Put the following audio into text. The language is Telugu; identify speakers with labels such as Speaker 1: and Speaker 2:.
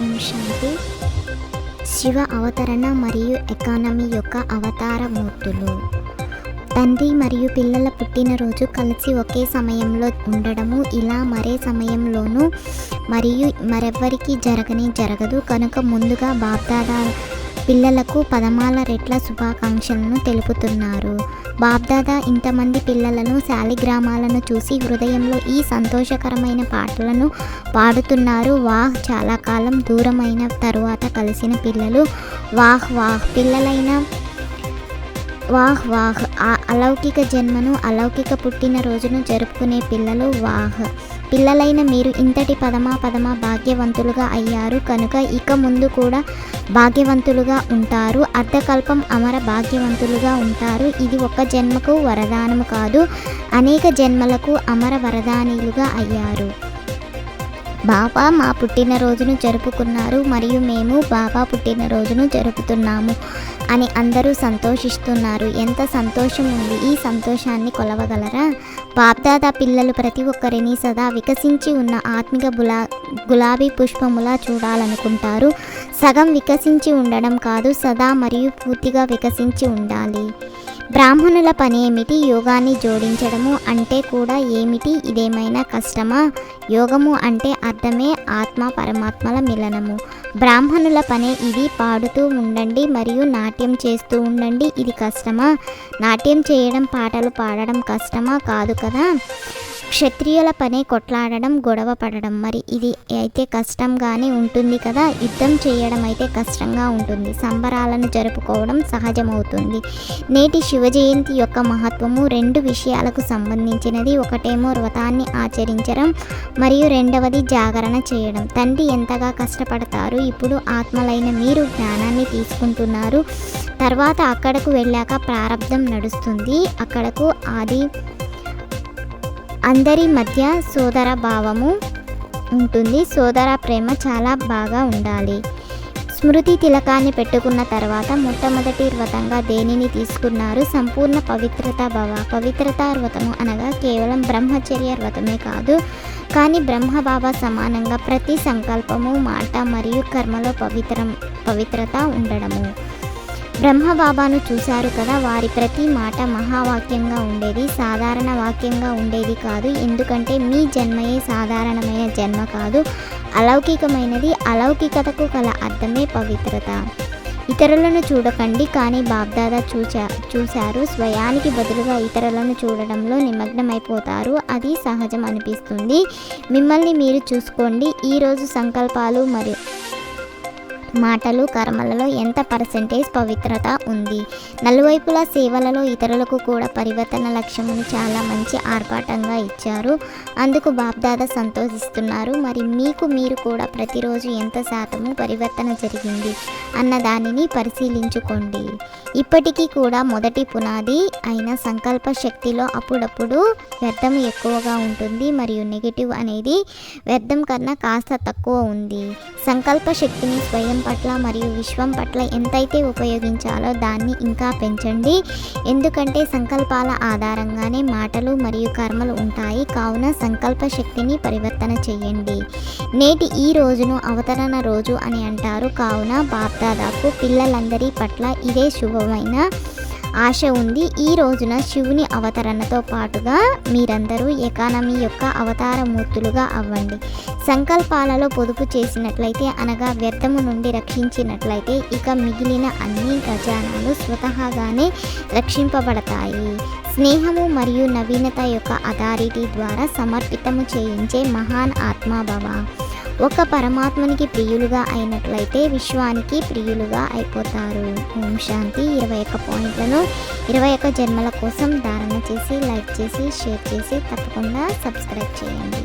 Speaker 1: ఓం శాంతి. శివ అవతరణ మరియు ఎకానమీ యొక్క అవతార మూర్తులు. తండ్రి మరియు పిల్లల పుట్టినరోజు కలిసి ఒకే సమయంలో ఉండడము ఇలా మరే సమయంలోనూ మరియు మరెవ్వరికీ జరగదు. కనుక ముందుగా బాప్దాదా పిల్లలకు పదమాల రెట్ల శుభాకాంక్షలను తెలుపుతున్నారు. బాప్దాదా ఇంతమంది పిల్లలను శాలిగ్రామాలను చూసి హృదయంలో ఈ సంతోషకరమైన పాటలను పాడుతున్నారు. వాహ్, చాలా కాలం దూరమైన తరువాత కలిసిన పిల్లలు. వాహ్ వాహ్ పిల్లలైన వాహ్ వాహ్ అలౌకిక జన్మను అలౌకిక పుట్టినరోజును జరుపుకునే పిల్లలు. వాహ్, పిల్లలైన మీరు ఇంతటి పదమా భాగ్యవంతులుగా అయ్యారు. కనుక ఇక ముందు కూడా భాగ్యవంతులుగా ఉంటారు. అర్ధకల్పం అమర భాగ్యవంతులుగా ఉంటారు. ఇది ఒక జన్మకు వరదానము కాదు, అనేక జన్మలకు అమర వరదానిలుగా అయ్యారు. బాబా మా పుట్టినరోజును జరుపుకున్నారు మరియు మేము బాబా పుట్టినరోజును జరుపుతున్నాము అని అందరూ సంతోషిస్తున్నారు. ఎంత సంతోషం ఉంది! ఈ సంతోషాన్ని కొలవగలరా? బాప్దాదా పిల్లలు ప్రతి ఒక్కరిని సదా వికసించి ఉన్న ఆత్మిక గులాబీ పుష్పములా చూడాలనుకుంటారు. సగం వికసించి ఉండడం కాదు, సదా మరియు పూర్తిగా వికసించి ఉండాలి. బ్రాహ్మణుల పని ఏమిటి? యోగాన్ని జోడించడము అంటే కూడా ఏమిటి? ఇదేమైనా కష్టమా? యోగము అంటే అర్థమే ఆత్మ పరమాత్మల మిలనము. బ్రాహ్మణుల పనే ఇది. పాడుతూ ఉండండి మరియు నాట్యం చేస్తూ ఉండండి. ఇది కష్టమా? నాట్యం చేయడం, పాటలు పాడడం కష్టమా? కాదు కదా. క్షత్రియుల పనే కొట్లాడడం, గొడవ పడడం. మరి ఇది అయితే కష్టంగానే ఉంటుంది కదా. యుద్ధం చేయడం అయితే కష్టంగా ఉంటుంది. సంబరాలను జరుపుకోవడం సహజమవుతుంది. నేటి శివ జయంతి యొక్క మహత్వము 2 విషయాలకు సంబంధించినది. ఒకటేమో వ్రతాన్ని ఆచరించడం మరియు రెండవది జాగరణ చేయడం. తండ్రి ఎంతగా కష్టపడతారు. ఇప్పుడు ఆత్మలైన మీరు జ్ఞానాన్ని తీసుకుంటున్నారు. తర్వాత అక్కడకు వెళ్ళాక ప్రారబ్ధం నడుస్తుంది. అక్కడకు అందరి మధ్య సోదర భావము ఉంటుంది. సోదర ప్రేమ చాలా బాగా ఉండాలి. స్మృతి తిలకాన్ని పెట్టుకున్న తర్వాత మొట్టమొదటి వ్రతంగా దేనిని తీసుకున్నారు? సంపూర్ణ పవిత్రతా భవ. పవిత్రతా వ్రతము అనగా కేవలం బ్రహ్మచర్య వ్రతమే కాదు, కానీ బ్రహ్మబాబా సమానంగా ప్రతి సంకల్పము, మాట మరియు కర్మలో పవిత్రత ఉండడము. బ్రహ్మబాబాను చూశారు కదా. వారి ప్రతి మాట మహావాక్యంగా ఉండేది, సాధారణ వాక్యంగా ఉండేది కాదు. ఎందుకంటే మీ జన్మయే సాధారణమైన జన్మ కాదు, అలౌకికమైనది. అలౌకికతకు గల అర్థమే పవిత్రత. ఇతరులను చూడకండి, కానీ బాప్దాదా చూశారు. స్వయానికి బదులుగా ఇతరులను చూడడంలో నిమగ్నమైపోతారు. అది సహజం అనిపిస్తుంది. మిమ్మల్ని మీరు చూసుకోండి. ఈరోజు సంకల్పాలు మరియు మాటలు, కర్మలలో ఎంత % పవిత్రత ఉంది? నలువైపులా సేవలలో ఇతరులకు కూడా పరివర్తన లక్ష్యమును చాలా మంచి ఆర్భాటంగా ఇచ్చారు. అందుకు బాప్దాదా సంతోషిస్తున్నారు. మరి మీకు మీరు కూడా ప్రతిరోజు ఎంత శాతము పరివర్తన జరిగింది అన్న దానిని పరిశీలించుకోండి. ఇప్పటికీ కూడా మొదటి పునాది అయిన సంకల్ప శక్తిలో అప్పుడప్పుడు వ్యర్థం ఎక్కువగా ఉంటుంది మరియు నెగిటివ్ అనేది వ్యర్థం కన్నా కాస్త తక్కువ ఉంది. సంకల్ప శక్తిని స్వయం పట్ల మరియు విశ్వం పట్ల ఎంతైతే ఉపయోగించాలో దాన్ని ఇంకా పెంచండి. ఎందుకంటే సంకల్పాల ఆధారంగానే మాటలు మరియు కర్మలు ఉంటాయి. కావున సంకల్ప శక్తిని పరివర్తన చేయండి. నేటి ఈ రోజును అవతరణ రోజు అని అంటారు. కావున బాప్దాదాకు పిల్లలందరి పట్ల ఇదే శుభమైన ఆశ ఉంది. ఈ రోజున శివుని అవతరణతో పాటుగా మీరందరూ ఎకానమీ యొక్క అవతార మూర్తులుగా అవ్వండి. సంకల్పాలలో పొదుపు చేసినట్లయితే అనగా వ్యర్థము నుండి రక్షించినట్లయితే ఇక మిగిలిన అన్ని ఖజానాలు స్వతహాగానే రక్షింపబడతాయి. స్నేహము మరియు నవీనత యొక్క అథారిటీ ద్వారా సమర్పితము చేయించే మహాన్ ఆత్మాభవ. ఒక పరమాత్మనికి ప్రియులుగా అయినట్లయితే విశ్వానికి ప్రియులుగా అయిపోతారు. ఓం శాంతి. 21 పాయింట్లను 21 జన్మల కోసం ధారణ చేసి, లైక్ చేసి, షేర్ చేసి తప్పకుండా సబ్స్క్రైబ్ చేయండి.